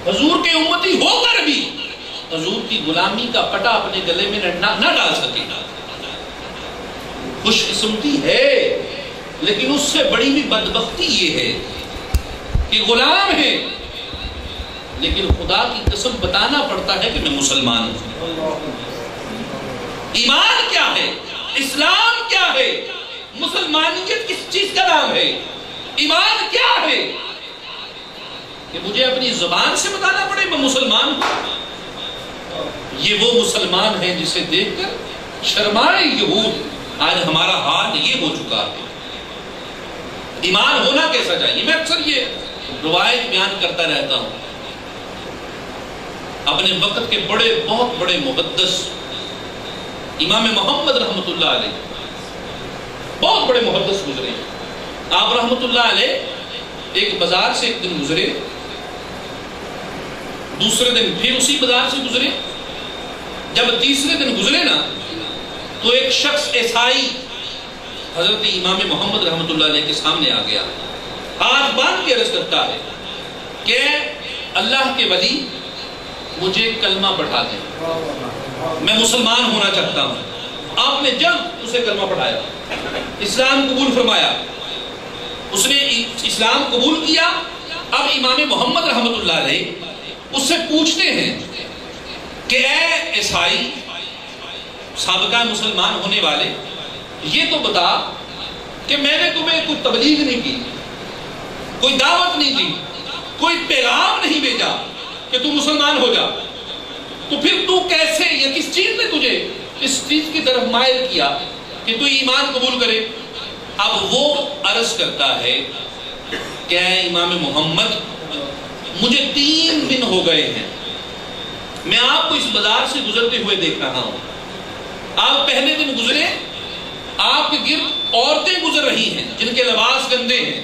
حضور کے امتی ہو کر بھی حضور کی غلامی کا پٹا اپنے گلے میں نہ ڈال سکے. خوش قسمتی ہے، لیکن اس سے بڑی بھی بدبختی یہ ہے کہ غلام ہے لیکن خدا کی قسم بتانا پڑتا ہے کہ میں مسلمان ہوں. ایمان کیا ہے؟ اسلام کیا ہے؟ مسلمانیت کس چیز کا نام ہے؟ ایمان کیا ہے کہ مجھے اپنی زبان سے بتانا پڑے میں مسلمان ہوں؟ یہ وہ مسلمان ہے جسے دیکھ کر شرمائے یہود. آج ہمارا حال یہ ہو چکا ہے. ایمان ہونا کیسا چاہیے؟ میں اکثر یہ روایت بیان کرتا رہتا ہوں. اپنے وقت کے بہت بڑے محدث امام محمد رحمت اللہ علیہ، بہت بڑے محدث گزرے. آپ رحمت اللہ علیہ ایک بازار سے ایک دن گزرے، دوسرے دن پھر اسی بازار سے گزرے. جب تیسرے دن گزرے نا تو ایک شخص عیسائی حضرت امام محمد رحمت اللہ علیہ کے سامنے آ گیا، ہاتھ باندھ کے عرض کرتا ہے کہ اللہ کے ولی مجھے کلمہ پڑھا دیں، میں مسلمان ہونا چاہتا ہوں. آپ نے جب اسے کلمہ پڑھایا، اسلام قبول فرمایا، اس نے اسلام قبول کیا. اب امام محمد رحمت اللہ علیہ اس سے پوچھتے ہیں کہ اے عیسائی سابقہ مسلمان ہونے والے، یہ تو بتا کہ میں نے تمہیں کوئی تبلیغ نہیں کی، کوئی دعوت نہیں دی، کوئی پیغام نہیں بھیجا کہ تو مسلمان ہو جا، تو پھر تو کیسے، یا کس چیز نے تجھے اس چیز کی طرف مائل کیا کہ تو ایمان قبول کرے؟ اب وہ عرض کرتا ہے کہ اے امام محمد، مجھے 3 دن ہو گئے ہیں، میں آپ کو اس بازار سے گزرتے ہوئے دیکھ رہا ہوں. آپ پہلے دن گزرے، آپ کے گرد عورتیں گزر رہی ہیں جن کے لباس گندے ہیں،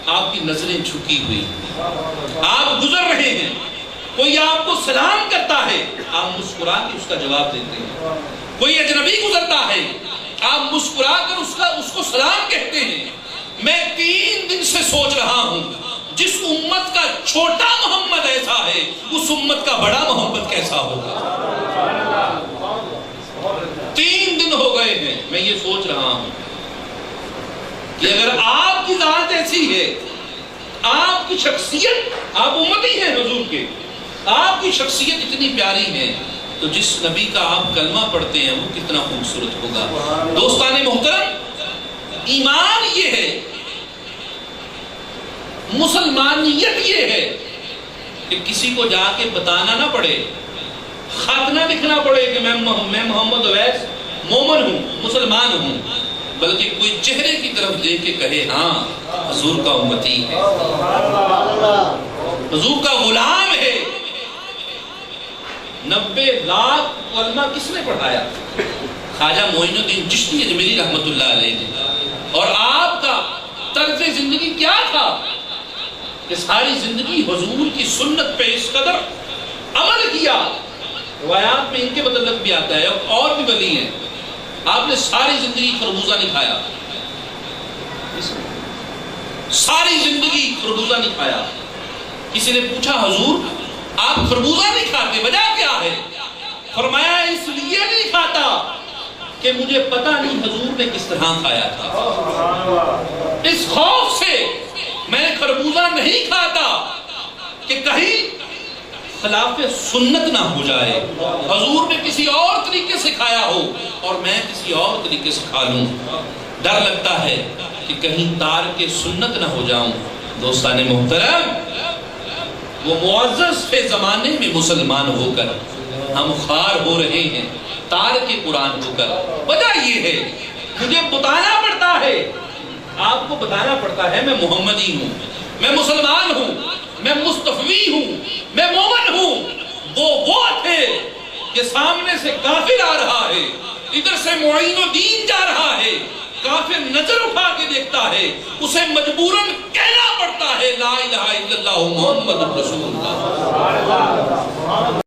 آپ کی نظریں جھکی ہوئی، آپ گزر رہے ہیں، کوئی آپ کو سلام کرتا ہے، آپ مسکرا کے اس کا جواب دیتے ہیں، کوئی اجنبی گزرتا ہے، آپ مسکرا کر اس کو سلام کہتے ہیں. میں 3 دن سے سوچ رہا ہوں جس امت کا چھوٹا محمد ایسا ہے، اس امت کا بڑا محمد کیسا ہوگا. 3 دن ہو گئے ہیں میں یہ سوچ رہا ہوں کہ اگر آپ کی ذات ایسی ہے، آپ کی شخصیت، آپ امتی ہیں حضور کے، آپ کی شخصیت اتنی پیاری ہے، تو جس نبی کا آپ کلمہ پڑھتے ہیں وہ کتنا خوبصورت ہوگا. دوستان محترم، ایمان یہ ہے، مسلمانیت یہ ہے کہ کسی کو جا کے بتانا نہ پڑے، خط نہ لکھنا پڑے کہ میں محمد اویس مومن ہوں، مسلمان ہوں، بلکہ کوئی چہرے کی طرف دیکھ کے کہے ہاں حضور کا امتی ہے، حضور کا غلام ہے. 90 لاکھ کلمہ کس نے پڑھایا؟ خواجہ معین الدین چشتی اجمیری رحمت اللہ علیہ نے. اور آپ کا طرز زندگی کیا تھا کہ ساری زندگی حضور کی سنت پہ اس قدر عمل کیا. روایات میں ان کے متعلق بھی آتا ہے، اور بھی ولی ہیں، آپ نے ساری زندگی خربوزہ نہیں کھایا، ساری زندگی خربوزہ نہیں کھایا. کسی نے پوچھا حضور آپ خربوزہ نہیں کھاتے، وجہ کیا ہے؟ فرمایا اس لیے نہیں کھاتا کہ مجھے پتہ نہیں حضور نے کس طرح کھایا تھا، اس خوف سے میں خربوزہ نہیں کھاتا کہ کہیں خلاف سنت نہ ہو جائے، حضور نے کسی اور طریقے سے کھایا ہو اور میں کسی اور طریقے سے کھا لوں. ڈر لگتا ہے کہ کہیں تارک سنت نہ ہو جاؤں. دوستان محترم، وہ معزز فی زمانے میں مسلمان ہو کر ہم خوار ہو رہے ہیں تارک قرآن ہو کر. وجہ یہ ہے مجھے بتانا پڑتا ہے، آپ کو بتانا پڑتا ہے میں محمدی ہوں، میں مسلمان ہوں، میں مصطفی ہوں، میں مومن ہوں. وہ تھے کہ سامنے سے کافر آ رہا ہے، ادھر سے معین الدین جا رہا ہے، کافر نظر اٹھا کے دیکھتا ہے، اسے مجبوراً کہنا پڑتا ہے لا الہ الا اللہ محمد رسول اللہ.